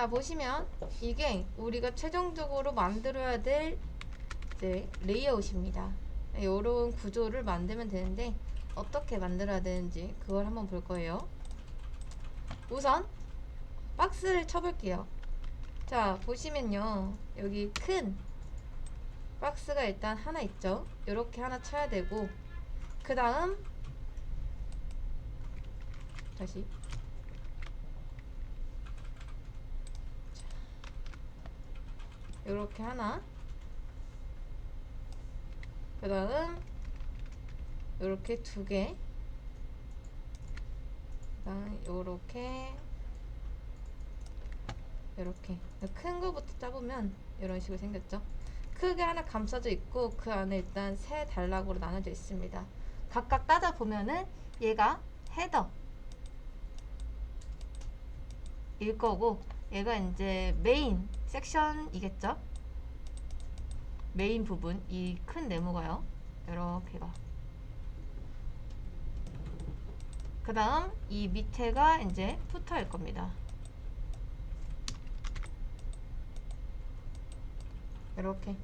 자, 보시면 이게 우리가 최종적으로 만들어야 될 이제 레이아웃입니다. 이런 구조를 만들면 되는데 어떻게 만들어야 되는지 그걸 한번 볼 거예요. 우선 박스를 쳐볼게요. 자, 보시면요, 여기 큰 박스가 일단 하나 있죠. 이렇게 하나 쳐야 되고, 그 다음 다시 이렇게 하나, 그 다음 이렇게 두 개, 그 다음 요렇게 이렇게 큰 거부터 짜보면 이런 식으로 생겼죠. 크게 하나 감싸져 있고 그 안에 일단 세 단락으로 나눠져 있습니다. 각각 따져 보면은 얘가 헤더 일 거고, 얘가 이제 메인 섹션이겠죠. 메인 부분, 이 큰 네모가요, 이렇게가. 그 다음 이 밑에가 이제 푸터일 겁니다. 이렇게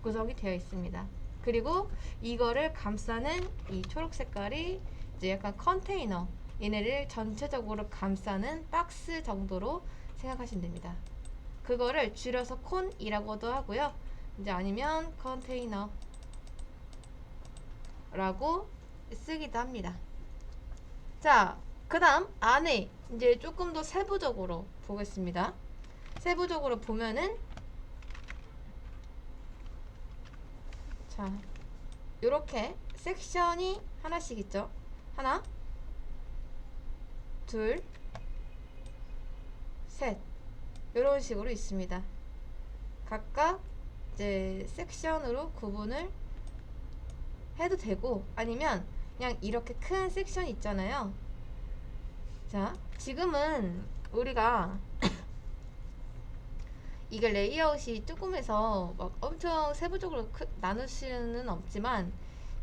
구성이 되어 있습니다. 그리고 이거를 감싸는 이 초록 색깔이 이제 약간 컨테이너, 얘네를 전체적으로 감싸는 박스 정도로 생각하시면 됩니다. 그거를 줄여서 콘이라고도 하고요, 이제 아니면 컨테이너라고 쓰기도 합니다. 자, 그 다음 안에 이제 조금 더 세부적으로 보겠습니다. 세부적으로 보면은, 자, 요렇게 섹션이 하나씩 있죠. 하나, 둘, 셋, 이런 식으로 있습니다. 각각 이제 섹션으로 구분을 해도 되고, 아니면 그냥 이렇게 큰 섹션 있잖아요. 자, 지금은 우리가 이게 레이아웃이 조금해서 막 엄청 세부적으로 나눌 수는 없지만,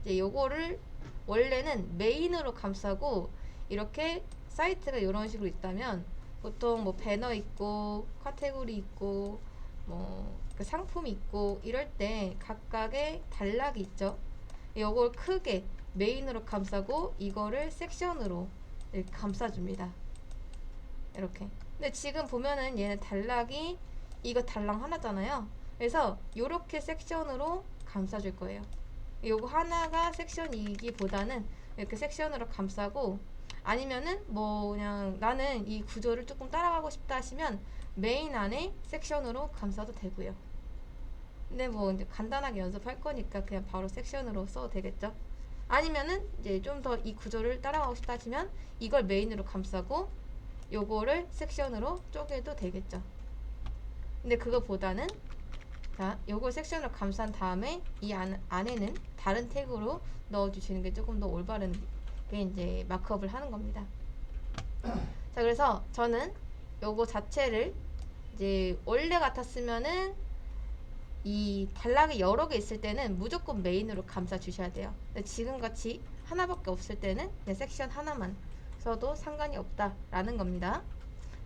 이제 요거를 원래는 메인으로 감싸고 이렇게 사이트가 이런 식으로 있다면, 보통 뭐 배너 있고 카테고리 있고 뭐그 상품이 있고 이럴 때 각각의 단락이 있죠. 요걸 크게 메인으로 감싸고 이거를 섹션으로 이렇게 감싸줍니다. 이렇게. 근데 지금 보면은 얘는 단락이 이거 단락 하나잖아요. 그래서 요렇게 섹션으로 감싸줄 거예요. 요거 하나가 섹션이기보다는 이렇게 섹션으로 감싸고, 아니면은 뭐 그냥 나는 이 구조를 조금 따라가고 싶다 하시면 메인 안에 섹션으로 감싸도 되고요. 근데 뭐 이제 간단하게 연습할 거니까 그냥 바로 섹션으로 써도 되겠죠. 아니면은 이제 좀 더 이 구조를 따라가고 싶다 하시면 이걸 메인으로 감싸고 요거를 섹션으로 쪼개도 되겠죠. 근데 그거보다는, 자, 요걸 섹션으로 감싼 다음에 이 안에는 다른 태그로 넣어주시는 게 조금 더 올바른 게 이제 마크업을 하는 겁니다. 자, 그래서 저는 요거 자체를 이제 원래 같았으면은 이 단락이 여러 개 있을 때는 무조건 메인으로 감싸 주셔야 돼요. 근데 지금같이 하나밖에 없을 때는 그냥 섹션 하나만 써도 상관이 없다라는 겁니다.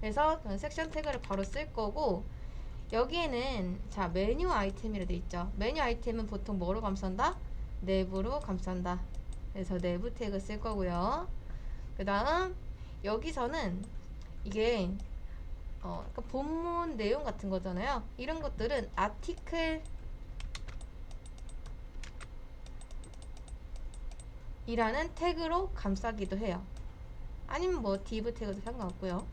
그래서 저는 섹션 태그를 바로 쓸 거고, 여기에는 자, 메뉴 아이템이라 돼 있죠. 메뉴 아이템은 보통 뭐로 감싼다? 내부로 감싼다. 그래서 내부 태그 쓸 거고요. 그 다음 여기서는 이게 그러니까 본문 내용 같은 거잖아요. 이런 것들은 아티클 이라는 태그로 감싸기도 해요. 아니면 뭐 div 태그도 상관없고요.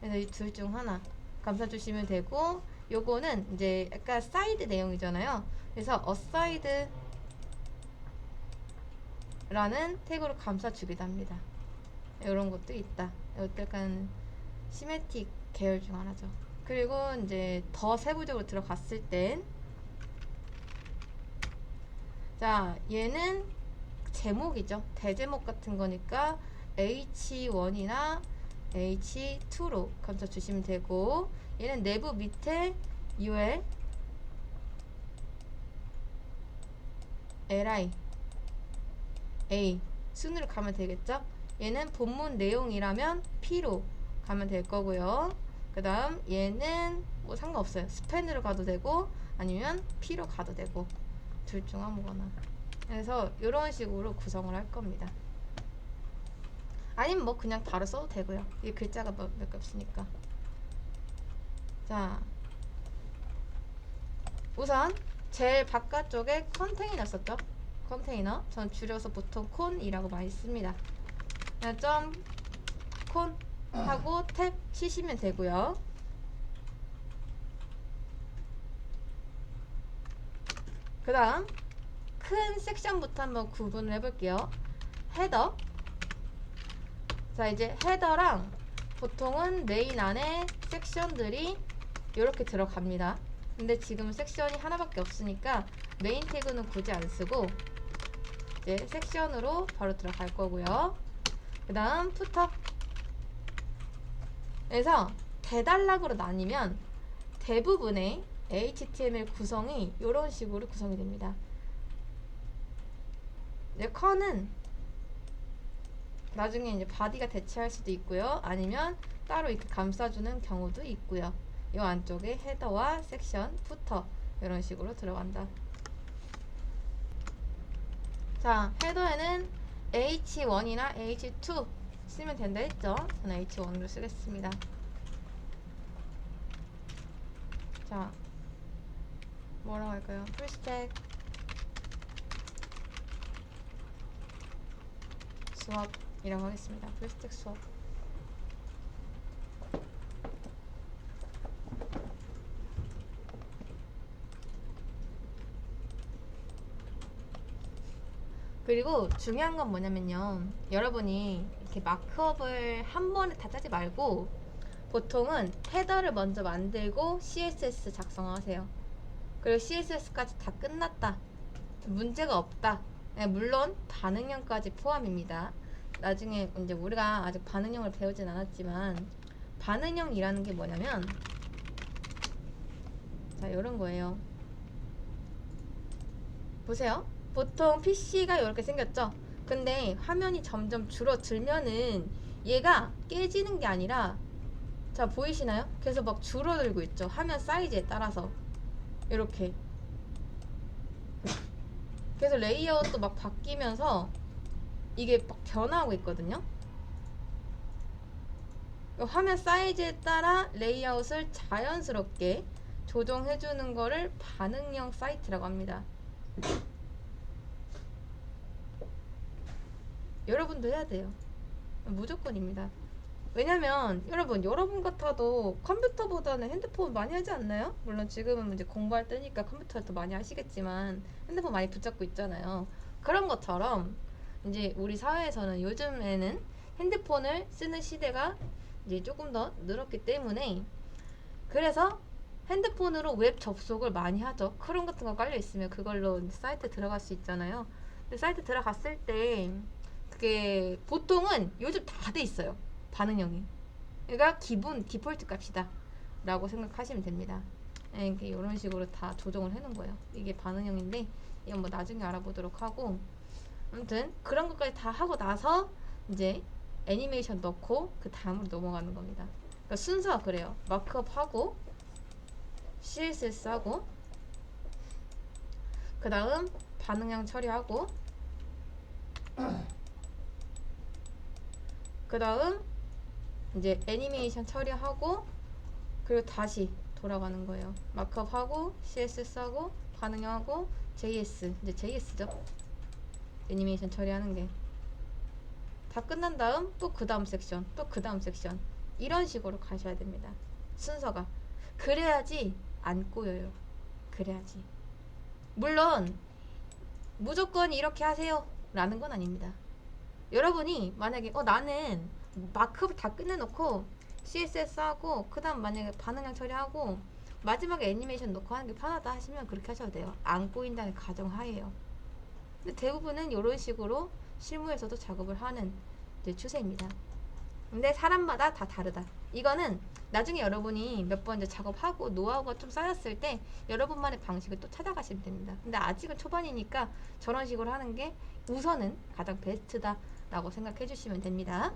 그래서 이 둘 중 하나 감싸주시면 되고, 요거는 이제 약간 사이드 내용이잖아요. 그래서 aside 라는 태그로 감싸주기도 합니다. 이런 것도 있다. 이것도 약간 시메틱 계열 중 하나죠. 그리고 이제 더 세부적으로 들어갔을 땐, 자, 얘는 제목이죠. 대제목 같은 거니까 H1이나 H2로 감싸주시면 되고, 얘는 내부 밑에 UL, LI, A 순으로 가면 되겠죠. 얘는 본문 내용이라면 P로 가면 될 거고요. 그 다음 얘는 뭐 상관없어요. 스팬으로 가도 되고 아니면 P로 가도 되고 둘 중 아무거나. 그래서 이런 식으로 구성을 할 겁니다. 아니면 뭐 그냥 바로 써도 되고요. 이 글자가 몇 개 없으니까. 자, 우선 제일 바깥쪽에 컨테이너 썼죠? 컨테이너. 전 줄여서 보통 콘이라고 많이 씁니다. 그냥 점 콘 하고 탭 치시면 되고요. 그 다음 큰 섹션부터 한번 구분을 해볼게요. 헤더. 자, 이제 헤더랑 보통은 메인 안에 섹션들이 이렇게 들어갑니다. 근데 지금 섹션이 하나밖에 없으니까 메인 태그는 굳이 안 쓰고 이제 섹션으로 바로 들어갈 거고요. 그 다음 푸터. 그래서 대단락으로 나뉘면 대부분의 HTML 구성이 이런 식으로 구성이 됩니다. 이제 컬은 나중에 이제 바디가 대체할 수도 있고요. 아니면 따로 이렇게 감싸주는 경우도 있고요. 이 안쪽에 헤더와 섹션, 푸터 이런 식으로 들어간다. 자, 헤더에는 H1이나 H2 쓰면 된다 했죠? 저는 H1으로 쓰겠습니다. 자, 뭐라고 할까요? 풀스택 수업이라고 하겠습니다. 풀스택 수업. 그리고 중요한 건 뭐냐면요. 여러분이 이렇게 마크업을 한 번에 다 짜지 말고 보통은 헤더를 먼저 만들고 CSS 작성하세요. 그리고 CSS까지 다 끝났다. 문제가 없다. 네, 물론 반응형까지 포함입니다. 나중에 이제 우리가 아직 반응형을 배우진 않았지만 반응형이라는 게 뭐냐면 자, 이런 거예요. 보세요. 보통 PC가 이렇게 생겼죠? 근데 화면이 점점 줄어들면은 얘가 깨지는 게 아니라 자, 보이시나요? 그래서 막 줄어들고 있죠. 화면 사이즈에 따라서 이렇게. 그래서 레이아웃도 막 바뀌면서 이게 막 변화하고 있거든요. 화면 사이즈에 따라 레이아웃을 자연스럽게 조정해주는 거를 반응형 사이트라고 합니다. 여러분도 해야 돼요. 무조건입니다. 왜냐면 여러분 같아도 컴퓨터보다는 핸드폰 많이 하지 않나요? 물론 지금은 이제 공부할 때니까 컴퓨터를 더 많이 하시겠지만 핸드폰 많이 붙잡고 있잖아요. 그런 것처럼 이제 우리 사회에서는 요즘에는 핸드폰을 쓰는 시대가 이제 조금 더 늘었기 때문에 그래서 핸드폰으로 웹 접속을 많이 하죠. 크롬 같은 거 깔려 있으면 그걸로 사이트 들어갈 수 있잖아요. 근데 사이트 들어갔을 때 그게 보통은 요즘 다 돼 있어요. 반응형이. 그러니까 기본 디폴트 값이다 라고 생각하시면 됩니다. 이런 식으로 다 조정을 해놓은 거예요. 이게 반응형인데 이건 뭐 나중에 알아보도록 하고 아무튼 그런 것까지 다 하고 나서 이제 애니메이션 넣고 그 다음으로 넘어가는 겁니다. 그러니까 순서가 그래요. 마크업 하고 CSS 하고 그 다음 반응형 처리하고 그 다음 이제 애니메이션 처리하고 그리고 다시 돌아가는 거예요. 마크업하고 CSS 하고 반응형하고 JS 이제 JS죠. 애니메이션 처리하는 게 다 끝난 다음 또 그 다음 섹션 또 그 다음 섹션 이런 식으로 가셔야 됩니다. 순서가 그래야지 안 꼬여요. 그래야지. 물론 무조건 이렇게 하세요 라는 건 아닙니다. 여러분이 만약에 나는 마크업 다 끝내놓고 CSS 하고 그 다음 만약에 반응형 처리하고 마지막에 애니메이션 넣고 하는 게 편하다 하시면 그렇게 하셔도 돼요. 안 꼬인다는 가정하에요. 근데 대부분은 이런 식으로 실무에서도 작업을 하는 이제 추세입니다. 근데 사람마다 다 다르다. 이거는 나중에 여러분이 몇 번 이제 작업하고 노하우가 좀 쌓였을 때 여러분만의 방식을 또 찾아가시면 됩니다. 근데 아직은 초반이니까 저런 식으로 하는 게 우선은 가장 베스트다 라고 생각해 주시면 됩니다.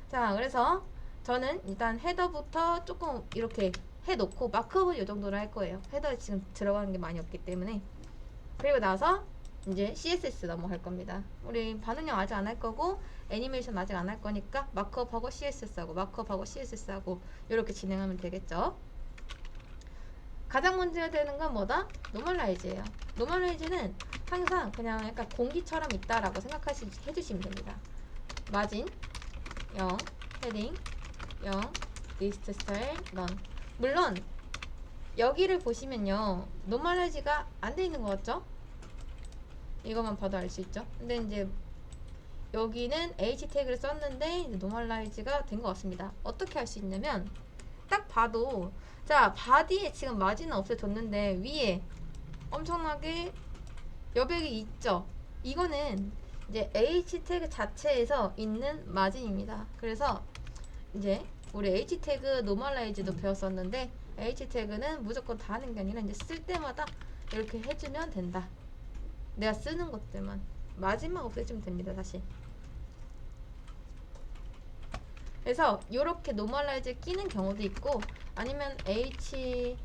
자, 그래서 저는 일단 헤더부터 조금 이렇게 해놓고 마크업은 이 정도로 할 거예요. 헤더에 지금 들어가는 게 많이 없기 때문에. 그리고 나서 이제 CSS 넘어갈 겁니다. 우리 반응형 아직 안 할 거고 애니메이션 아직 안 할 거니까 마크업하고 CSS 하고 마크업하고 CSS 하고 이렇게 진행하면 되겠죠. 가장 문제가 되는 건 뭐다? 노멀라이즈예요. 노멀라이즈는 항상 그냥 약간 공기처럼 있다라고 해주시면 됩니다. 마진 0, 헤딩 0, 리스트 스타일 넌. 물론 여기를 보시면요 노멀라이즈가 안 돼 있는 것 같죠? 이것만 봐도 알 수 있죠. 근데 이제 여기는 H 태그를 썼는데 이제 노멀라이즈가 된 것 같습니다. 어떻게 할 수 있냐면 딱 봐도 자 바디에 지금 마진은 없애줬는데 위에 엄청나게 여백이 있죠. 이거는 이제 H 태그 자체에서 있는 마진입니다. 그래서 이제 우리 H 태그 노멀라이즈도 배웠었는데 H 태그는 무조건 다 하는 게 아니라 이제 쓸 때마다 이렇게 해주면 된다. 내가 쓰는 것들만 마지막 없애주면 됩니다. 사실. 그래서 이렇게 노멀라이즈 끼는 경우도 있고 아니면 H1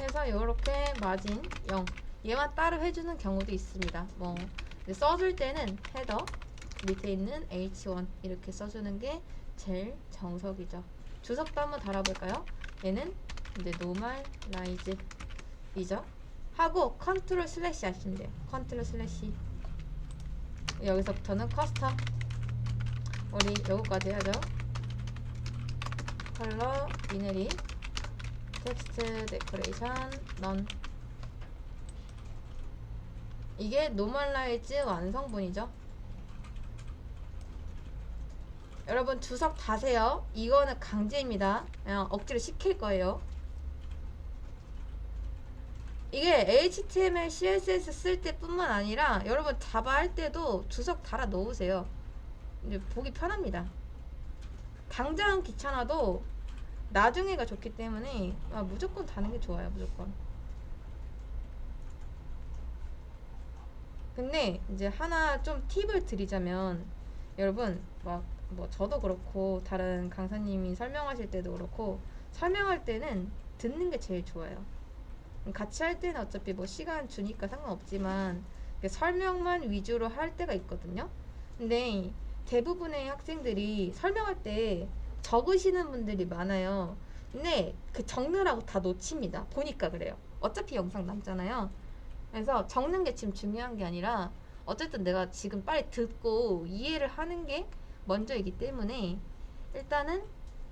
해서 이렇게 마진 0 얘만 따로 해주는 경우도 있습니다. 뭐 써줄 때는 헤더 밑에 있는 H1 이렇게 써주는 게 제일 정석이죠. 주석도 한번 달아볼까요? 얘는 이제 노멀라이즈 이죠. 하고 컨트롤 슬래시 하시면 돼요. 컨트롤 슬래시 여기서부터는 커스텀 우리 요거까지 하죠. 컬러 비너리 텍스트 데코레이션 넌. 이게 노멀라이즈 완성본이죠. 여러분 주석 다세요. 이거는 강제입니다. 그냥 억지로 시킬 거예요. 이게 HTML, CSS 쓸 때뿐만 아니라 여러분 자바 할 때도 주석 달아 놓으세요. 이제 보기 편합니다. 당장은 귀찮아도 나중에가 좋기 때문에 무조건 다는 게 좋아요. 무조건. 근데 이제 하나 좀 팁을 드리자면 여러분 막 뭐 저도 그렇고 다른 강사님이 설명하실 때도 그렇고 설명할 때는 듣는 게 제일 좋아요. 같이 할 때는 어차피 뭐 시간 주니까 상관없지만 설명만 위주로 할 때가 있거든요. 근데 대부분의 학생들이 설명할 때 적으시는 분들이 많아요. 근데 그 적느라고 다 놓칩니다. 보니까 그래요. 어차피 영상 남잖아요. 그래서 적는 게 지금 중요한 게 아니라 어쨌든 내가 지금 빨리 듣고 이해를 하는 게 먼저이기 때문에 일단은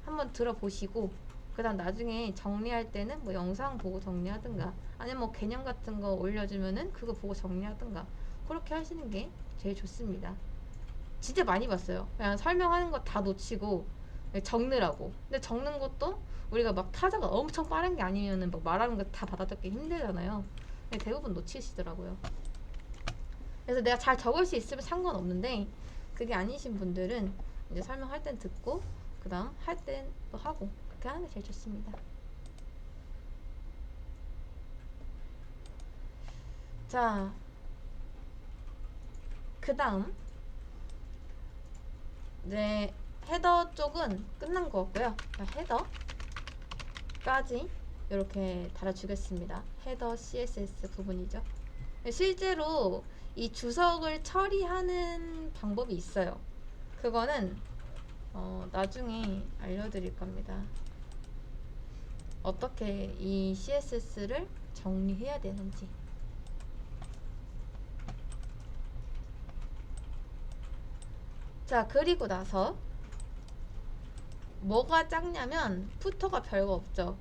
한번 들어보시고 그 다음 나중에 정리할 때는 뭐 영상 보고 정리하든가 아니면 뭐 개념 같은 거 올려주면은 그거 보고 정리하든가 그렇게 하시는 게 제일 좋습니다. 진짜 많이 봤어요. 그냥 설명하는 거 다 놓치고 적느라고. 근데 적는 것도 우리가 막 타자가 엄청 빠른 게 아니면은 막 말하는 거 다 받아듣기 힘들잖아요. 근데 대부분 놓치시더라고요. 그래서 내가 잘 적을 수 있으면 상관없는데 그게 아니신 분들은 이제 설명할 땐 듣고 그 다음 할 땐 또 하고 그렇게 하는 게 제일 좋습니다. 자, 그 다음 이제 헤더 쪽은 끝난 것 같고요. 헤더까지 이렇게 달아주겠습니다. 헤더 CSS 부분이죠. 실제로 이 주석을 처리하는 방법이 있어요. 그거는 나중에 알려드릴 겁니다. 어떻게 이 CSS를 정리해야 되는지. 자, 그리고 나서 뭐가 작냐면 푸터가 별거 없죠.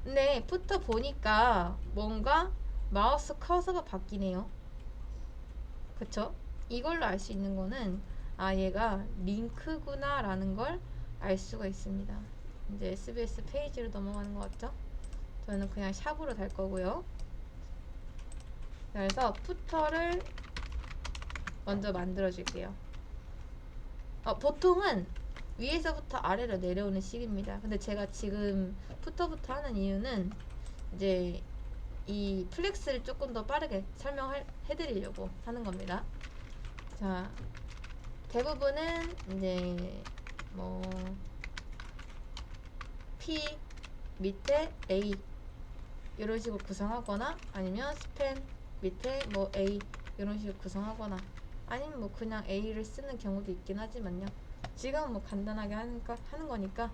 근데 푸터 보니까 뭔가 마우스 커서가 바뀌네요. 그쵸? 이걸로 알 수 있는 거는 얘가 링크구나 라는 걸 알 수가 있습니다. 이제 SBS 페이지로 넘어가는 것 같죠? 저는 그냥 샵으로 달 거고요. 그래서 푸터를 먼저 만들어 줄게요. 보통은 위에서부터 아래로 내려오는 식입니다. 근데 제가 지금 푸터부터 하는 이유는 이제 이 플렉스를 조금 더 빠르게 설명해드리려고 하는 겁니다. 자, 대부분은 이제 뭐 P 밑에 A 이런 식으로 구성하거나, 아니면 스팬 밑에 뭐 A 이런 식으로 구성하거나, 아니면 뭐 그냥 A를 쓰는 경우도 있긴 하지만요. 지금은 뭐 간단하게 하는 거니까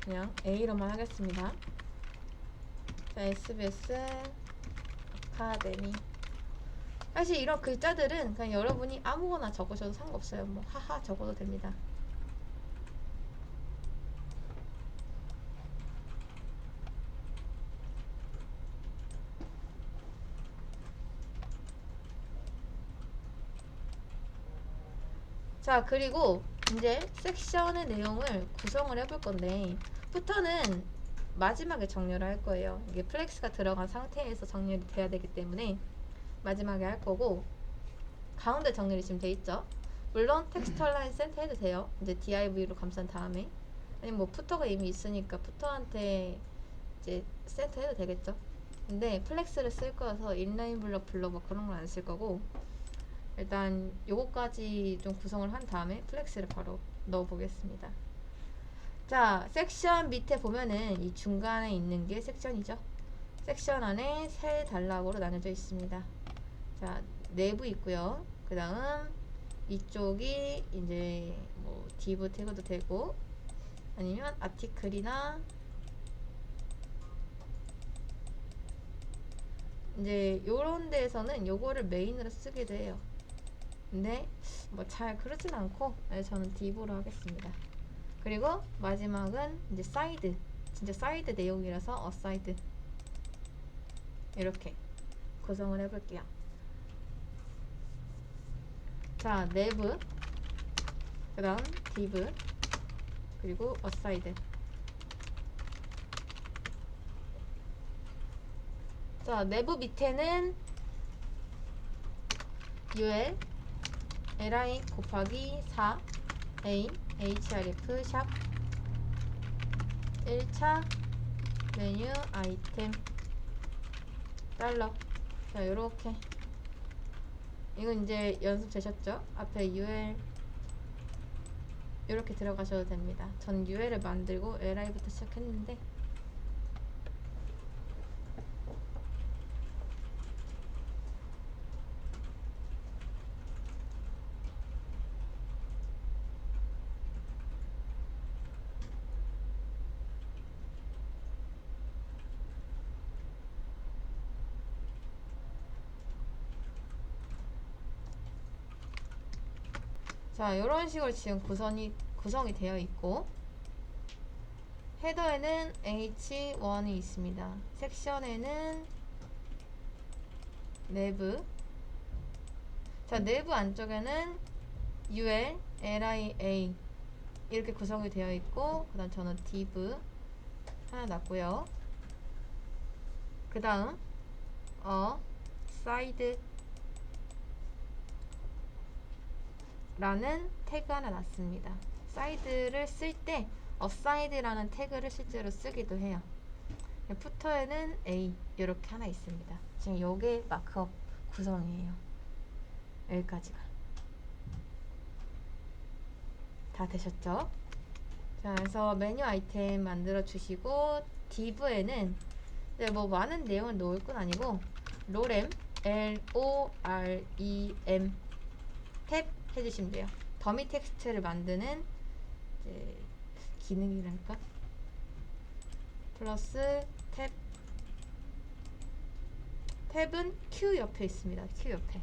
그냥 A로만 하겠습니다. 자, SBS 아카데미. 사실 이런 글자들은 그냥 여러분이 아무거나 적으셔도 상관없어요. 뭐 하하 적어도 됩니다. 자, 그리고 이제 섹션의 내용을 구성을 해볼 건데, 부터는 마지막에 정렬을 할 거예요. 이게 플렉스가 들어간 상태에서 정렬이 돼야 되기 때문에 마지막에 할 거고, 가운데 정렬이 지금 돼 있죠. 물론 텍스트 라인 센터 해도 돼요. 이제 div로 감싼 다음에, 아니면 뭐 푸터가 이미 있으니까 푸터한테 이제 센터 해도 되겠죠. 근데 플렉스를 쓸 거여서 인라인 블럭 블럭 뭐 그런 건 안 쓸 거고, 일단 요거까지 좀 구성을 한 다음에 플렉스를 바로 넣어 보겠습니다. 자, 섹션 밑에 보면은 이 중간에 있는 게 섹션이죠. 섹션 안에 세 단락으로 나눠져 있습니다. 자, 내부 있고요. 그 다음 이쪽이 이제 뭐 div 태그도 되고, 아니면 아티클이나 이제 요런 데에서는 요거를 메인으로 쓰기도 해요. 근데 뭐 잘 그렇진 않고, 저는 div로 하겠습니다. 그리고 마지막은 이제 사이드, 진짜 사이드 내용이라서 어사이드 이렇게 구성을 해볼게요. 자, 내부, 그 다음 div, 그리고 어사이드. 자, 내부 밑에는 ul li 곱하기 4 a href 샵 1차 메뉴 아이템 달러. 자, 요렇게. 이건 이제 연습 되셨죠? 앞에 ul 이렇게 들어가셔도 됩니다. 전 UL을 만들고 li부터 시작했는데, 자, 이런 식으로 지금 구성이 되어 있고, 헤더에는 H1이 있습니다. 섹션에는 내부. 자, 내부 안쪽에는 UL, LIA 이렇게 구성이 되어 있고, 그 다음 저는 div 하나 놨고요. 그 다음 side 라는 태그 하나 놨습니다. 사이드를 쓸 때 aside라는 태그를 실제로 쓰기도 해요. 푸터에는 A 이렇게 하나 있습니다. 지금 요게 마크업 구성이에요. 여기까지가 다 되셨죠? 자, 그래서 메뉴 아이템 만들어 주시고, div에는 뭐 많은 내용을 넣을 건 아니고 lorem LOREM 탭 해주시면 돼요. 더미 텍스트를 만드는 이제 기능이랄까? 플러스 탭. 탭은 Q 옆에 있습니다. Q 옆에.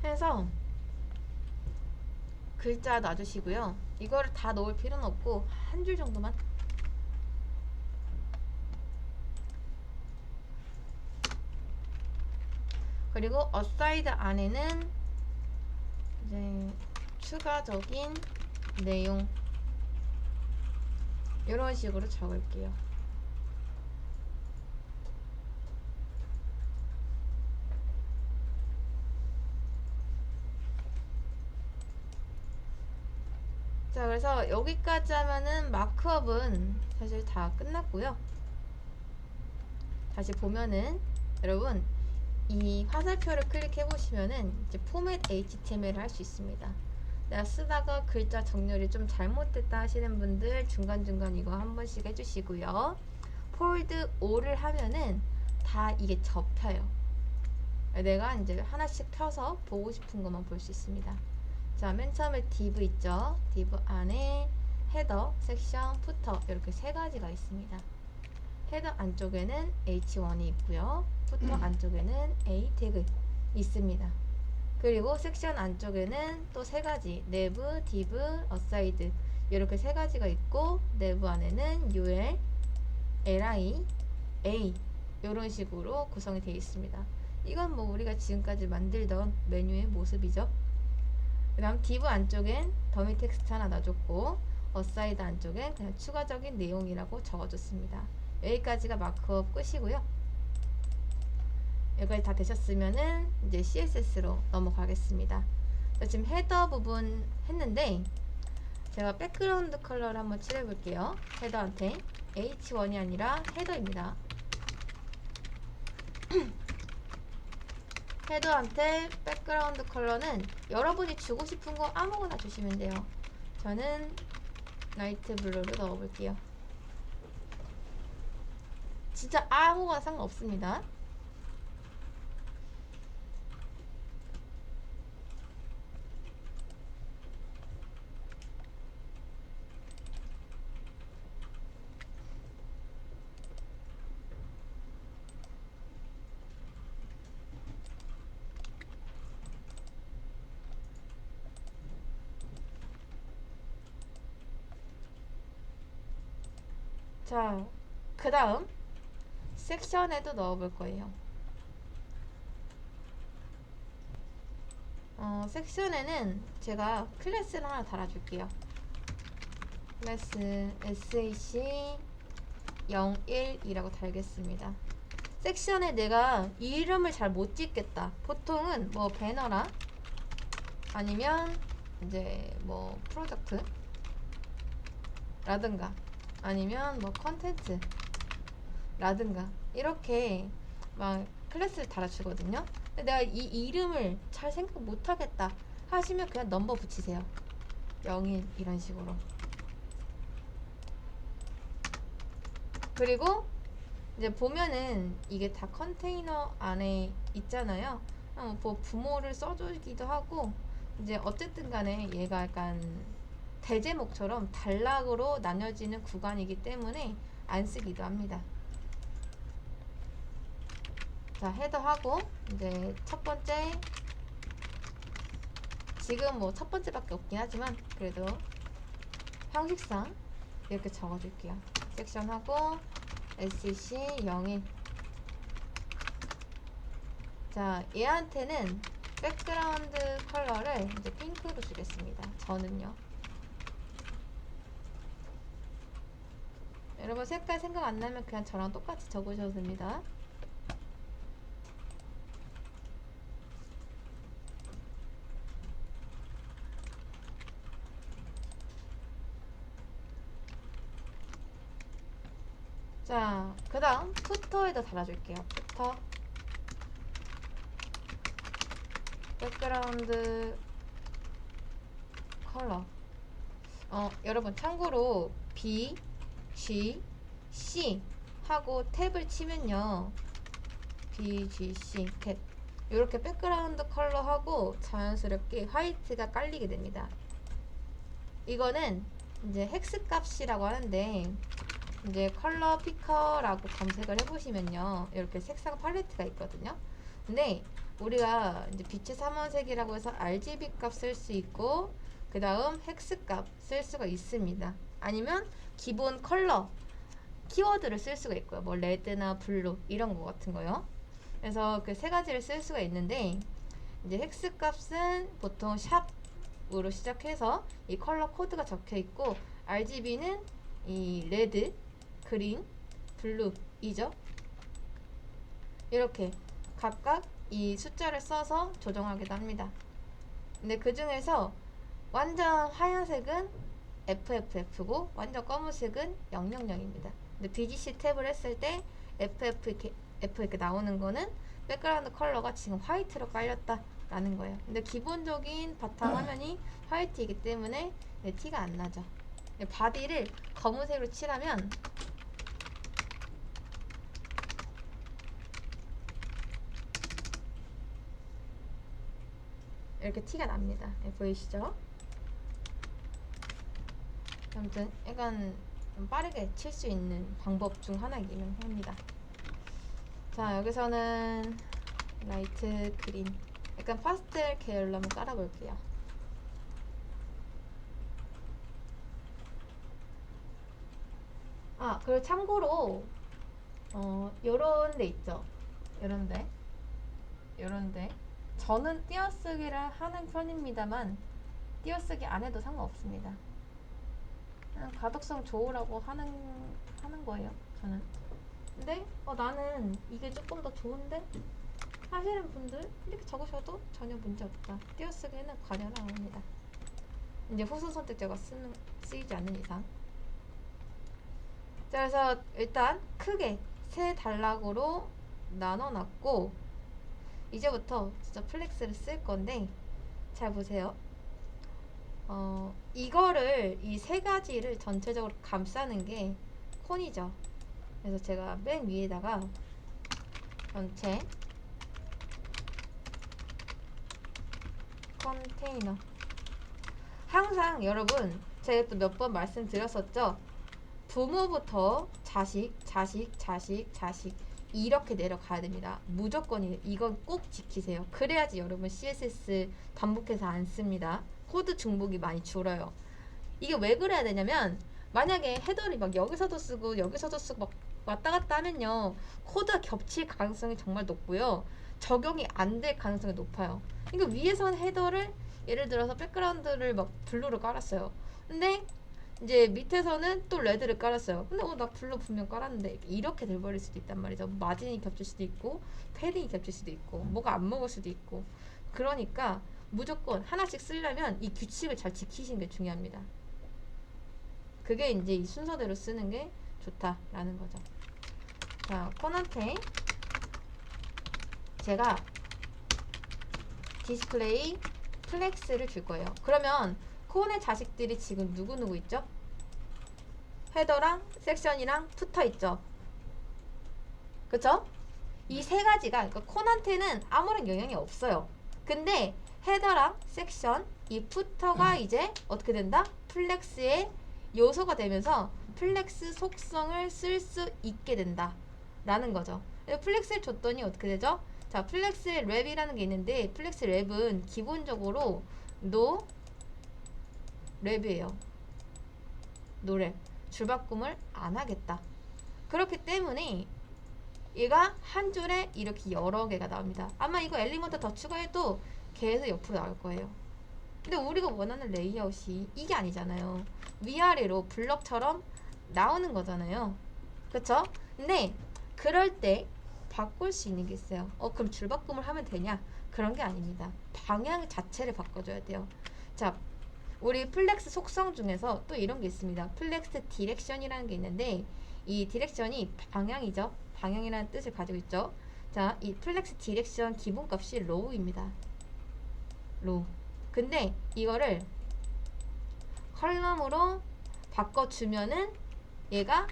해서 글자 놔주시고요. 이거를 다 넣을 필요는 없고 한 줄 정도만. 그리고 aside 안에는 이제 추가적인 내용 이런 식으로 적을게요. 자, 그래서 여기까지 하면은 마크업은 사실 다 끝났고요. 다시 보면은 여러분 이 화살표를 클릭해 보시면은 이제 포맷 HTML을 할 수 있습니다. 내가 쓰다가 글자 정렬이 좀 잘못됐다 하시는 분들 중간중간 이거 한 번씩 해주시고요. 폴드 5를 하면은 다 이게 접혀요. 내가 이제 하나씩 펴서 보고 싶은 것만 볼 수 있습니다. 자, 맨 처음에 div 있죠? div 안에 헤더, 섹션, 푸터 이렇게 세 가지가 있습니다. 헤더 안쪽에는 h1이 있고요. 푸터 안쪽에는 a 태그 있습니다. 그리고 섹션 안쪽에는 또 세 가지 내부, div, aside 이렇게 세 가지가 있고 내부 안에는 ul, li, a 이런 식으로 구성이 되어 있습니다. 이건 뭐 우리가 지금까지 만들던 메뉴의 모습이죠. 그 다음 div 안쪽엔 더미 텍스트 하나 놔줬고 aside 안쪽엔 그냥 추가적인 내용이라고 적어줬습니다. 여기까지가 마크업 끝이고요. 여기까지 다 되셨으면은 이제 CSS로 넘어가겠습니다. 지금 헤더 부분 했는데 제가 백그라운드 컬러를 한번 칠해 볼게요. 헤더한테 H1이 아니라 헤더입니다. 헤더한테 백그라운드 컬러는 여러분이 주고 싶은 거 아무거나 주시면 돼요. 저는 라이트 블루를 넣어 볼게요. 진짜 아무거나 상관없습니다. 자, 그 다음 섹션에도 넣어볼 거예요. 섹션에는 제가 클래스를 하나 달아줄게요. 클래스 SAC 01이라고 달겠습니다. 섹션에 내가 이름을 잘 못 짓겠다. 보통은 뭐 배너라 아니면 이제 뭐 프로젝트 라든가 아니면 뭐 컨텐츠 라든가 이렇게 막 클래스를 달아주거든요. 근데 내가 이 이름을 잘 생각 못 하겠다 하시면 그냥 넘버 붙이세요. 01 이런 식으로. 그리고 이제 보면은 이게 다 컨테이너 안에 있잖아요. 뭐 부모를 써주기도 하고 이제 어쨌든 간에 얘가 약간 대제목처럼 단락으로 나뉘어지는 구간이기 때문에 안 쓰기도 합니다. 자, 헤더하고 이제 첫 번째 지금 뭐 첫 번째밖에 없긴 하지만 그래도 형식상 이렇게 적어줄게요. 섹션하고 SC 01. 자, 얘한테는 백그라운드 컬러를 이제 핑크로 주겠습니다. 저는요. 여러분 색깔 생각 안 나면 그냥 저랑 똑같이 적으셔도 됩니다. 자, 그 다음 푸터에다 달아줄게요. 푸터 백그라운드 컬러. 여러분 참고로 B, G, C 하고 탭을 치면요. B, G, C 탭 이렇게 백그라운드 컬러하고 자연스럽게 화이트가 깔리게 됩니다. 이거는 이제 헥스 값이라고 하는데 이제 컬러 피커라고 검색을 해보시면요 이렇게 색상 팔레트가 있거든요. 근데 우리가 이제 빛의 삼원색이라고 해서 RGB 값 쓸 수 있고 그 다음 헥스 값 쓸 수가 있습니다. 아니면 기본 컬러 키워드를 쓸 수가 있고요. 뭐 레드나 블루 이런 거 같은 거요. 그래서 그 세 가지를 쓸 수가 있는데 이제 헥스 값은 보통 샵으로 시작해서 이 컬러 코드가 적혀 있고 RGB는 이 레드, 그린, 블루이죠. 이렇게 각각 이 숫자를 써서 조정하기도 합니다. 근데 그 중에서 완전 하얀색은 FFF고 완전 검은색은 000입니다. 근데 BGC 탭을 했을 때 F 이렇게 나오는 거는 백그라운드 컬러가 지금 화이트로 깔렸다 라는 거예요. 근데 기본적인 바탕 화면이 화이트이기 때문에 티가 안 나죠. 바디를 검은색으로 칠하면 이렇게 티가 납니다. 보이시죠? 아무튼 약간 좀 빠르게 칠 수 있는 방법 중 하나이긴 합니다. 자, 여기서는 라이트 그린, 약간 파스텔 계열로 한번 깔아볼게요. 아, 그리고 참고로 요런 데 있죠. 요런데 저는 띄어쓰기를 하는 편입니다만 띄어쓰기 안 해도 상관없습니다. 그냥 가독성 좋으라고 하는 거예요, 저는. 근데 나는 이게 조금 더 좋은데 하시는 분들 이렇게 적으셔도 전혀 문제 없다. 띄어쓰기는 관여를 안 합니다. 이제 후순 선택제가 쓰이지 않는 이상. 자, 그래서 일단 크게 세 단락으로 나눠놨고 이제부터 진짜 플렉스를 쓸 건데 잘 보세요. 이거를 이 세 가지를 전체적으로 감싸는 게 콘이죠. 그래서 제가 맨 위에다가 전체 컨테이너, 항상 여러분 제가 또 몇 번 말씀드렸었죠. 부모부터 자식, 자식, 자식, 자식 이렇게 내려가야 됩니다. 무조건이에요. 이건 꼭 지키세요. 그래야지 여러분 CSS 반복해서 안 씁니다. 코드 중복이 많이 줄어요. 이게 왜 그래야 되냐면 만약에 헤더를 막 여기서도 쓰고 여기서도 쓰고 막 왔다 갔다 하면요, 코드가 겹칠 가능성이 정말 높고요, 적용이 안 될 가능성이 높아요. 그러니까 위에선 헤더를 예를 들어서 백그라운드를 막 블루로 깔았어요. 근데 이제 밑에서는 또 레드를 깔았어요. 근데 나 블루 분명 깔았는데 이렇게 돼버릴 수도 있단 말이죠. 마진이 겹칠 수도 있고 패딩이 겹칠 수도 있고 뭐가 안 먹을 수도 있고. 그러니까 무조건 하나씩 쓰려면 이 규칙을 잘 지키시는 게 중요합니다. 그게 이제 이 순서대로 쓰는 게 좋다라는 거죠. 자, 콘한테 제가 디스플레이 플렉스를 줄 거예요. 그러면 콘의 자식들이 지금 누구누구 있죠? 헤더랑 섹션이랑 붙어 있죠. 그쵸? 이 세 가지가, 그러니까 콘한테는 아무런 영향이 없어요. 근데 헤더랑 섹션, 이 푸터가 이제 어떻게 된다? 플렉스의 요소가 되면서 플렉스 속성을 쓸 수 있게 된다 라는 거죠. 플렉스를 줬더니 어떻게 되죠? 자, 플렉스 랩이라는 게 있는데 플렉스 랩은 기본적으로 노 랩이에요. 노랩. 줄바꿈을 안 하겠다. 그렇기 때문에 얘가 한 줄에 이렇게 여러 개가 나옵니다. 아마 이거 엘리먼트 더 추가해도 계속 옆으로 나올 거예요. 근데 우리가 원하는 레이아웃이 이게 아니잖아요. 위아래로 블럭처럼 나오는 거잖아요. 그쵸? 근데 그럴 때 바꿀 수 있는 게 있어요. 그럼 줄바꿈을 하면 되냐? 그런 게 아닙니다. 방향 자체를 바꿔줘야 돼요. 자, 우리 플렉스 속성 중에서 또 이런 게 있습니다. 플렉스 디렉션이라는 게 있는데 이 디렉션이 방향이죠. 방향이라는 뜻을 가지고 있죠. 자, 이 플렉스 디렉션 기본값이 로우입니다. 로우. 근데 이거를 컬럼으로 바꿔주면은 얘가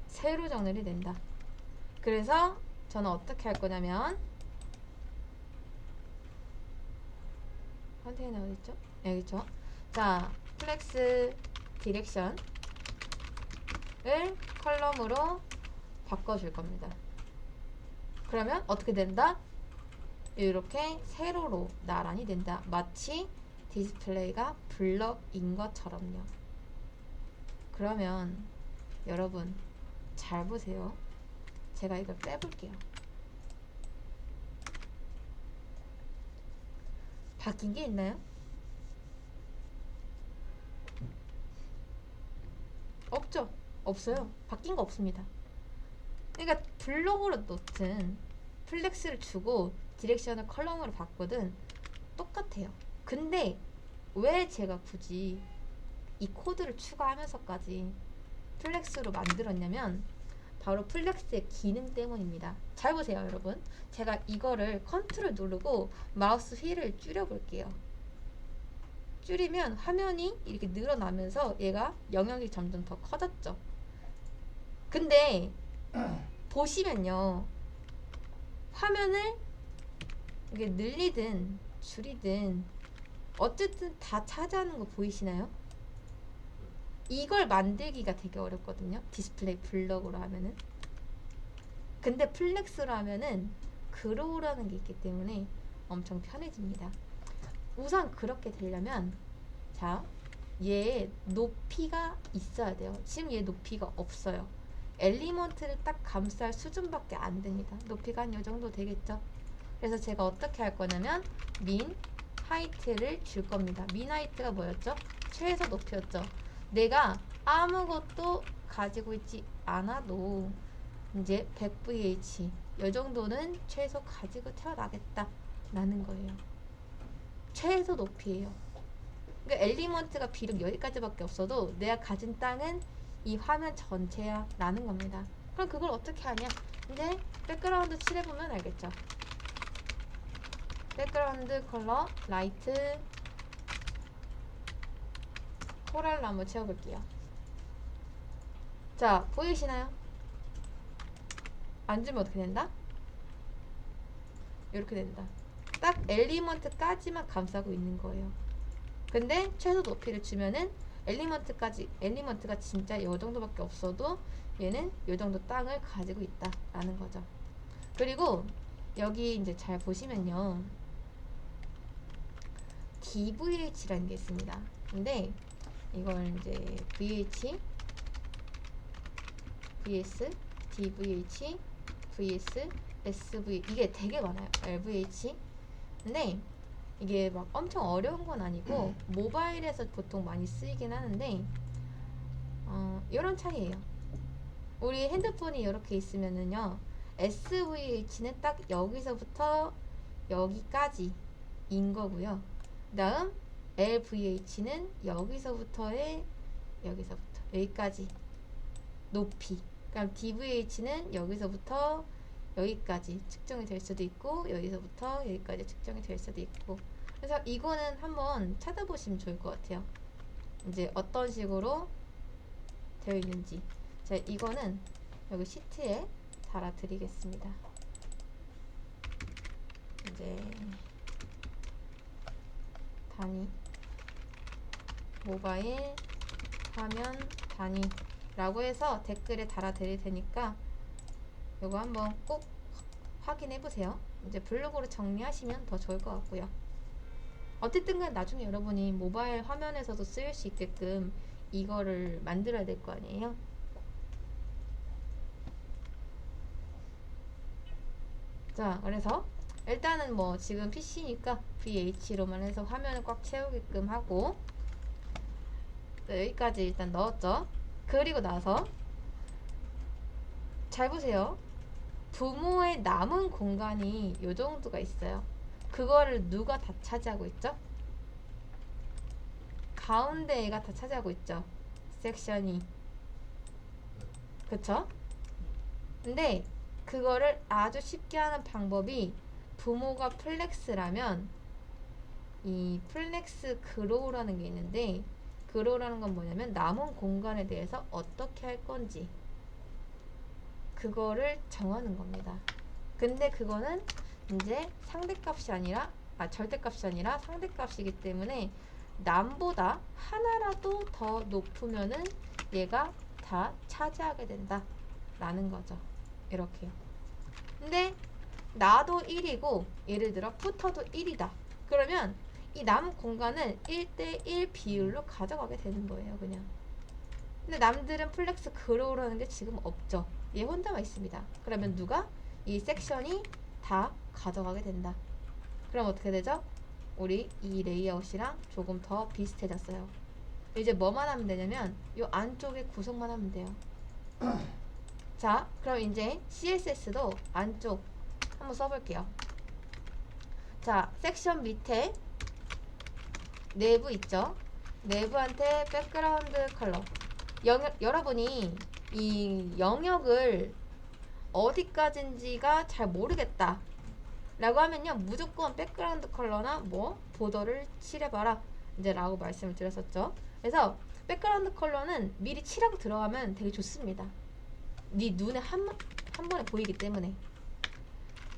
세로 정렬이 된다. 그래서 저는 어떻게 할 거냐면 컨테이너 어디 있죠? 여기 있죠. 자, 플렉스 디렉션을 컬럼으로 바꿔줄 겁니다. 그러면 어떻게 된다? 이렇게 세로로 나란히 된다. 마치 디스플레이가 블럭인 것처럼요. 그러면 여러분 잘 보세요. 제가 이걸 빼볼게요. 바뀐 게 있나요? 없죠? 없어요. 바뀐 거 없습니다. 그러니까 블록으로 놓든 플렉스를 주고 디렉션을 컬럼으로 바꾸든 똑같아요. 근데 왜 제가 굳이 이 코드를 추가하면서까지 플렉스로 만들었냐면 바로 플렉스의 기능 때문입니다. 잘 보세요, 여러분. 제가 이거를 컨트롤 누르고 마우스 휠을 줄여볼게요. 줄이면 화면이 이렇게 늘어나면서 얘가 영역이 점점 더 커졌죠. 근데 보시면요, 화면을 이게 늘리든 줄이든 어쨌든 다 차지하는 거 보이시나요? 이걸 만들기가 되게 어렵거든요. 디스플레이 블럭으로 하면은. 근데 플렉스로 하면은 그로우라는 게 있기 때문에 엄청 편해집니다. 우선 그렇게 되려면 자, 얘의 높이가 있어야 돼요. 지금 얘 높이가 없어요. 엘리먼트를 딱 감쌀 수준밖에 안 됩니다. 높이가 한 요 정도 되겠죠. 그래서 제가 어떻게 할 거냐면 민 하이트를 줄 겁니다. 민 하이트가 뭐였죠? 최소 높이였죠. 내가 아무것도 가지고 있지 않아도 이제 100VH 이 정도는 최소 가지고 태어나겠다 라는 거예요. 최소 높이에요. 그러니까 엘리먼트가 비록 여기까지밖에 없어도 내가 가진 땅은 이 화면 전체야 라는 겁니다. 그럼 그걸 어떻게 하냐? 이제 백그라운드 칠해보면 알겠죠. 백그라운드 컬러 라이트 코랄로 한번 채워볼게요. 자, 보이시나요? 안 주면 어떻게 된다? 이렇게 된다. 딱 엘리먼트까지만 감싸고 있는 거예요. 근데 최소 높이를 주면은 엘리먼트가 진짜 이 정도밖에 없어도 얘는 이 정도 땅을 가지고 있다라는 거죠. 그리고 여기 이제 잘 보시면요, DVH라는 게 있습니다. 근데 이걸 이제 VH, VS, DVH, VS, SV 이게 되게 많아요. LVH. 근데 이게 막 엄청 어려운 건 아니고 모바일에서 보통 많이 쓰이긴 하는데 이런 차이예요. 우리 핸드폰이 이렇게 있으면은요, SVH는 딱 여기서부터 여기까지인 거고요. 다음 LVH는 여기서부터 여기까지 높이. 그럼 DVH는 여기서부터 여기까지 측정이 될 수도 있고 여기서부터 여기까지 측정이 될 수도 있고. 그래서 이거는 한번 찾아보시면 좋을 것 같아요. 이제 어떤 식으로 되어 있는지. 자, 이거는 여기 시트에 달아 드리겠습니다. 이제 단위 모바일 화면 단위라고 해서 댓글에 달아 드릴 테니까 요거 한번 꼭 확인해 보세요. 이제 블로그로 정리하시면 더 좋을 것 같고요. 어쨌든 간 나중에 여러분이 모바일 화면에서도 쓰일 수 있게끔 이거를 만들어야 될 거 아니에요. 자, 그래서 일단은 뭐 지금 PC니까 VH로만 해서 화면을 꽉 채우게끔 하고, 여기까지 일단 넣었죠. 그리고 나서 잘 보세요. 부모의 남은 공간이 요 정도가 있어요. 그거를 누가 다 차지하고 있죠? 가운데 애가 다 차지하고 있죠. 섹션이. 그쵸? 근데 그거를 아주 쉽게 하는 방법이, 부모가 플렉스라면 이 플렉스 그로우라는 게 있는데, 그로우라는 건 뭐냐면 남은 공간에 대해서 어떻게 할 건지 그거를 정하는 겁니다. 근데 그거는 이제 상대값이 아니라 절대값이 아니라 상대값이기 때문에 남보다 하나라도 더 높으면은 얘가 다 차지하게 된다 라는 거죠. 이렇게요. 근데 나도 1이고 예를 들어 푸터도 1이다. 그러면 이 남은 공간을 1대1 비율로 가져가게 되는 거예요, 그냥. 근데 남들은 플렉스 그로우라는 게 지금 없죠. 얘 혼자만 있습니다. 그러면 누가? 이 섹션이 다 가져가게 된다. 그럼 어떻게 되죠? 우리 이 레이아웃이랑 조금 더 비슷해졌어요. 이제 뭐만 하면 되냐면 요 안쪽에 구성만 하면 돼요. 자, 그럼 이제 CSS도 안쪽 한번 써볼게요. 자, 섹션 밑에 내부 있죠? 내부한테 백그라운드 컬러. 여러분이 이 영역을 어디까지인지가 잘 모르겠다 라고 하면요, 무조건 백그라운드 컬러나 뭐 보더를 칠해봐라 이제 라고 말씀을 드렸었죠. 그래서 백그라운드 컬러는 미리 칠하고 들어가면 되게 좋습니다. 네 눈에 한 번에 보이기 때문에.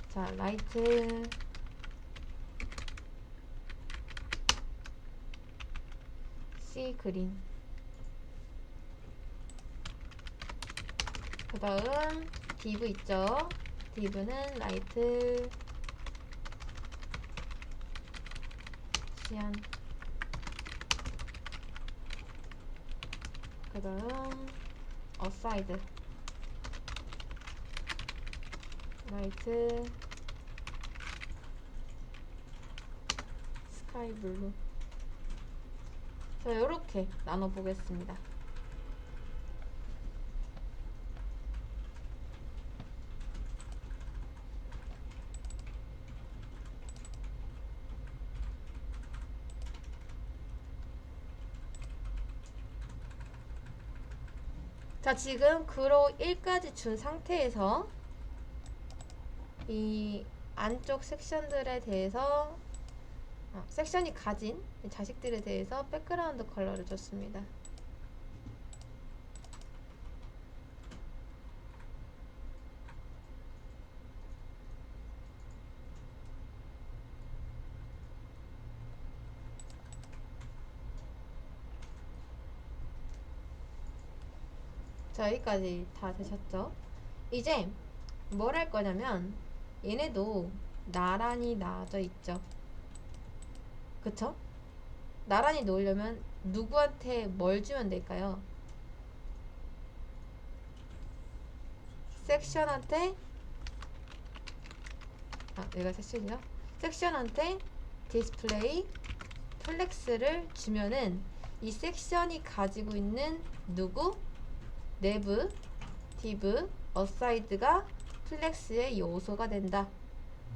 자, 라이트 씨 그린. 그 다음 디브 있죠. 디브는 라이트 시안. 그 다음 어사이드 라이트 스카이 블루. 자, 요렇게 나눠 보겠습니다. 자, 지금 그로 1까지 준 상태에서 이 안쪽 섹션들에 대해서 섹션이 가진 자식들에 대해서 백그라운드 컬러를 줬습니다. 자, 여기까지 다 되셨죠? 이제 뭘 할 거냐면 얘네도 나란히 나눠져 있죠. 그쵸? 나란히 놓으려면 누구한테 뭘 주면 될까요? 섹션한테 얘가 섹션이죠? 섹션한테 디스플레이 플렉스를 주면은 이 섹션이 가지고 있는 누구? 내부, 디브, 어사이드가 플렉스의 요소가 된다.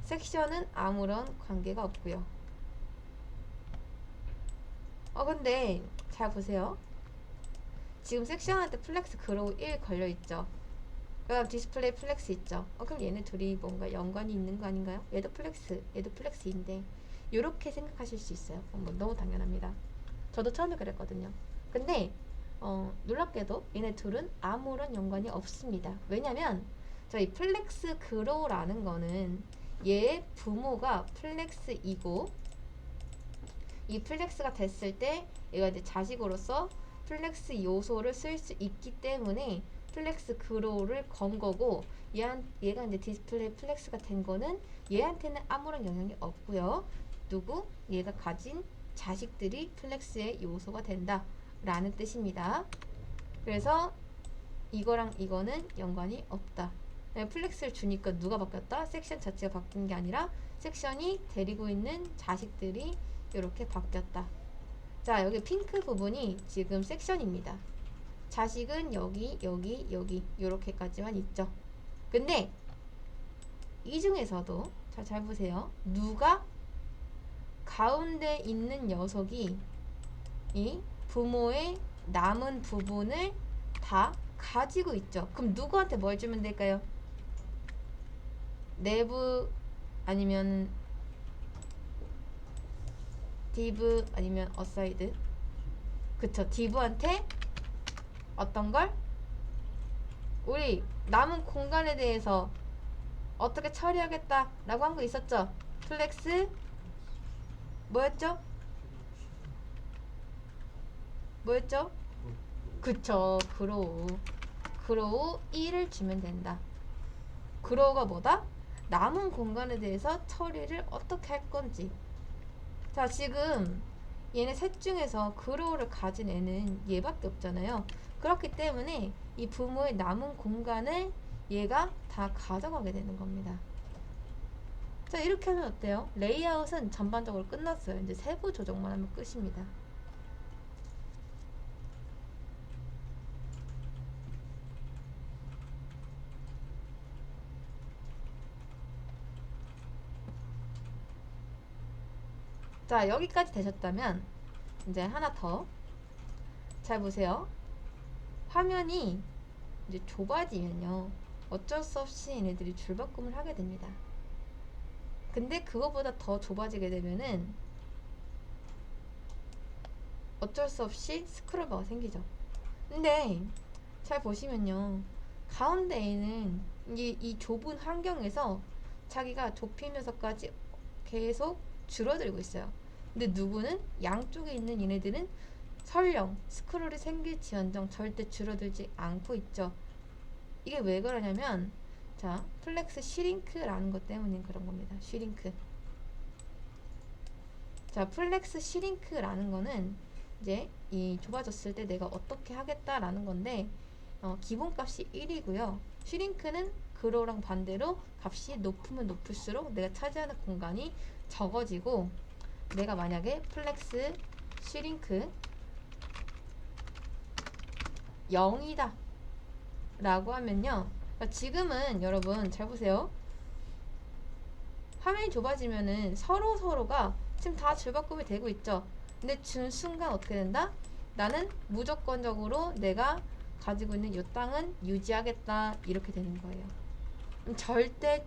섹션은 아무런 관계가 없고요. 근데 잘 보세요. 지금 섹션한테 플렉스 그로우 1 걸려있죠. 그 다음 디스플레이 플렉스 있죠. 그럼 얘네 둘이 뭔가 연관이 있는 거 아닌가요? 얘도 플렉스, 얘도 플렉스인데 요렇게 생각하실 수 있어요. 뭐 너무 당연합니다. 저도 처음에 그랬거든요. 근데 놀랍게도 얘네 둘은 아무런 연관이 없습니다. 왜냐면 저희 플렉스 그로우라는 거는 얘의 부모가 플렉스이고 이 플렉스가 됐을 때 얘가 이제 자식으로서 플렉스 요소를 쓸 수 있기 때문에 플렉스 그로우를 건 거고 얘가 이제 디스플레이 플렉스가 된 거는 얘한테는 아무런 영향이 없고요. 누구? 얘가 가진 자식들이 플렉스의 요소가 된다 라는 뜻입니다. 그래서 이거랑 이거는 연관이 없다. 플렉스를 주니까 누가 바뀌었다? 섹션 자체가 바뀐 게 아니라 sek션이 데리고 있는 자식들이 이렇게 바뀌었다. 자, 여기 핑크 부분이 지금 섹션입니다. 자식은 여기, 여기, 여기 이렇게까지만 있죠. 근데 이 중에서도 잘 보세요. 누가 가운데 있는 녀석이 이 부모의 남은 부분을 다 가지고 있죠. 그럼 누구한테 뭘 주면 될까요? 내부 아니면 디브 아니면 어사이드. 그쵸. 디브한테 어떤 걸? 우리 남은 공간에 대해서 어떻게 처리하겠다 라고 한 거 있었죠. 플렉스 뭐였죠? 뭐였죠? 그쵸. 그로우 1을 주면 된다. 그로우가 뭐다? 남은 공간에 대해서 처리를 어떻게 할 건지. 자, 지금 얘네 셋 중에서 그로우를 가진 애는 얘밖에 없잖아요. 그렇기 때문에 이 부모의 남은 공간을 얘가 다 가져가게 되는 겁니다. 자, 이렇게 하면 어때요? 레이아웃은 전반적으로 끝났어요. 이제 세부 조정만 하면 끝입니다. 자, 여기까지 되셨다면 이제 하나 더 잘 보세요. 화면이 이제 좁아지면요, 어쩔 수 없이 얘네들이 줄바꿈을 하게 됩니다. 근데 그거보다 더 좁아지게 되면은 어쩔 수 없이 스크롤바가 생기죠. 근데 잘 보시면요, 가운데에는 이 좁은 환경에서 자기가 좁히면서까지 계속 줄어들고 있어요. 근데 누구는, 양쪽에 있는 얘네들은 설령 스크롤이 생길지언정 절대 줄어들지 않고 있죠. 이게 왜 그러냐면, 자, 플렉스 시링크라는 것 때문인 그런 겁니다. 시링크. 자, 플렉스 시링크라는 거는 이제 이 좁아졌을 때 내가 어떻게 하겠다라는 건데, 기본값이 1이고요. 슈링크는 그로랑 반대로 값이 높으면 높을수록 내가 차지하는 공간이 적어지고, 내가 만약에 플렉스 슈링크 0이다 라고 하면요, 그러니까 지금은 여러분 잘 보세요. 화면이 좁아지면은 서로가 지금 다 줄바꿈이 되고 있죠. 근데 준 순간 어떻게 된다? 나는 무조건적으로 내가 가지고 있는 이 땅은 유지하겠다, 이렇게 되는 거예요. 절대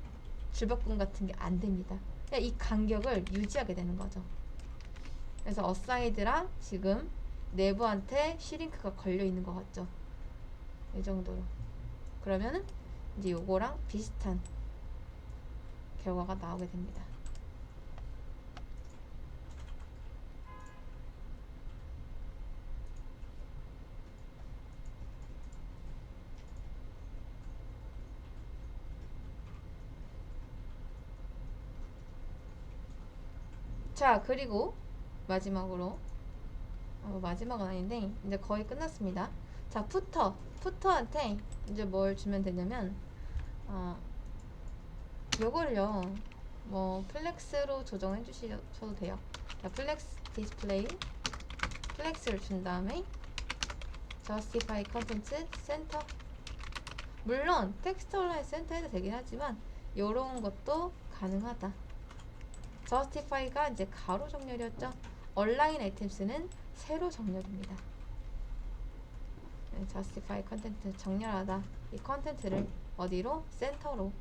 줄바꿈 같은 게 안 됩니다. 그냥 이 간격을 유지하게 되는 거죠. 그래서 어사이드랑 지금 내부한테 시링크가 걸려 있는 것 같죠. 이 정도로. 그러면은 이제 요거랑 비슷한 결과가 나오게 됩니다. 자, 그리고 마지막으로, 마지막은 아닌데 이제 거의 끝났습니다. 자, 푸터한테 이제 뭘 주면 되냐면, 요걸요, 뭐 플렉스로 조정해 주셔도 돼요. 자, 플렉스 디스플레이, 플렉스를 준 다음에 justify content center. 물론 텍스트 온라인 센터 해도 되긴 하지만 요런 것도 가능하다. justify가 이제 가로 정렬이었죠. 온라인 아이템스는 세로 정렬입니다. 네, justify 컨텐트 정렬하다. 이 컨텐트를 어디로? 센터로.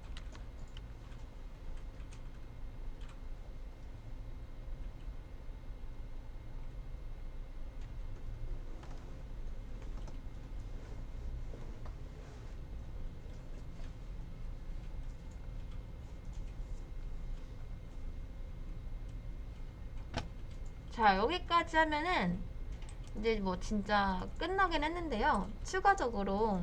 자, 여기까지 하면은 이제 뭐 진짜 끝나긴 했는데요. 추가적으로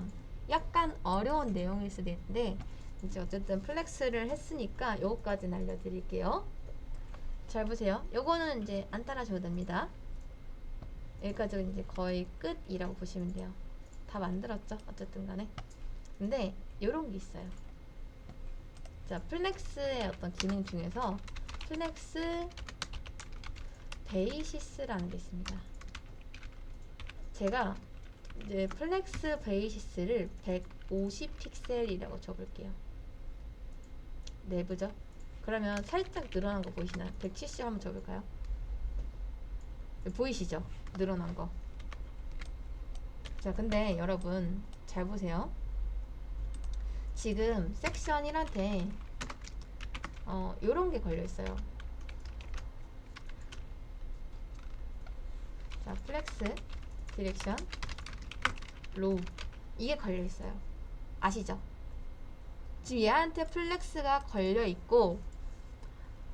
약간 어려운 내용일 수도 있는데, 이제 어쨌든 플렉스를 했으니까 요거까지는 알려드릴게요. 잘 보세요. 요거는 이제 안 따라줘도 됩니다. 여기까지가 이제 거의 끝이라고 보시면 돼요. 다 만들었죠, 어쨌든 간에. 근데 요런 게 있어요. 자, 플렉스의 어떤 기능 중에서 플렉스 베이시스라는 게 있습니다. 제가 이제 플렉스 베이시스를 150 픽셀이라고 적을게요. 내부죠? 그러면 살짝 늘어난 거 보이시나요? 170 한번 적을까요? 보이시죠? 늘어난 거. 자, 근데 여러분 잘 보세요. 지금 섹션 1한테 요런 게 걸려 있어요. 자, 플렉스 디렉션 로우, 이게 걸려 있어요. 아시죠? 지금 얘한테 플렉스가 걸려 있고,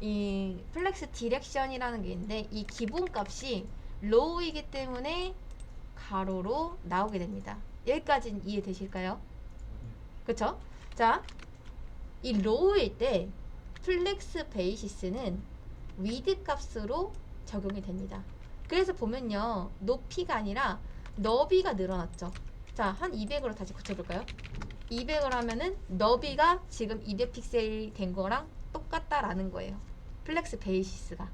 이 플렉스 디렉션이라는 게 있는데 이 기본값이 로우이기 때문에 가로로 나오게 됩니다. 여기까지는 이해되실까요? 그쵸? 자, 이 로우일 때 플렉스 베이시스는 위드 값으로 적용이 됩니다. 그래서 보면요, 높이가 아니라 너비가 늘어났죠. 자, 한 200으로 다시 고쳐볼까요? 200으로 하면은 너비가 지금 200픽셀이 된 거랑 똑같다라는 거예요. 플렉스 베이시스가.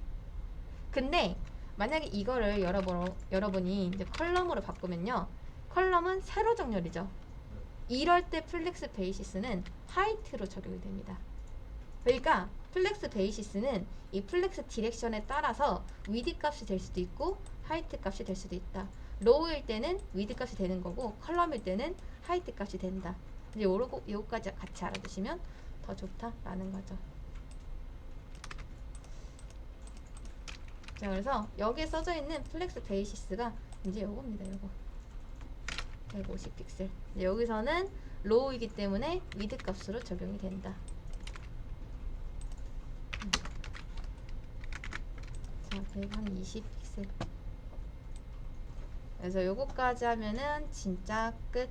근데 만약에 이거를 여러분이 이제 컬럼으로 바꾸면요, 컬럼은 세로 정렬이죠. 이럴 때 플렉스 베이시스는 하이트로 적용이 됩니다. 그러니까 플렉스 베이시스는 이 플렉스 디렉션에 따라서 위드 값이 될 수도 있고 하이트 값이 될 수도 있다. 로우일 때는 위드 값이 되는 거고 컬럼일 때는 하이트 값이 된다. 이제 요거까지 같이 알아두시면 더 좋다라는 거죠. 자, 그래서 여기에 써져 있는 플렉스 베이시스가 이제 요겁니다. 요거 150 픽셀. 여기서는 로우이기 때문에 위드 값으로 적용이 된다. 자, 120 픽셀. 그래서 요거까지 하면은 진짜 끝.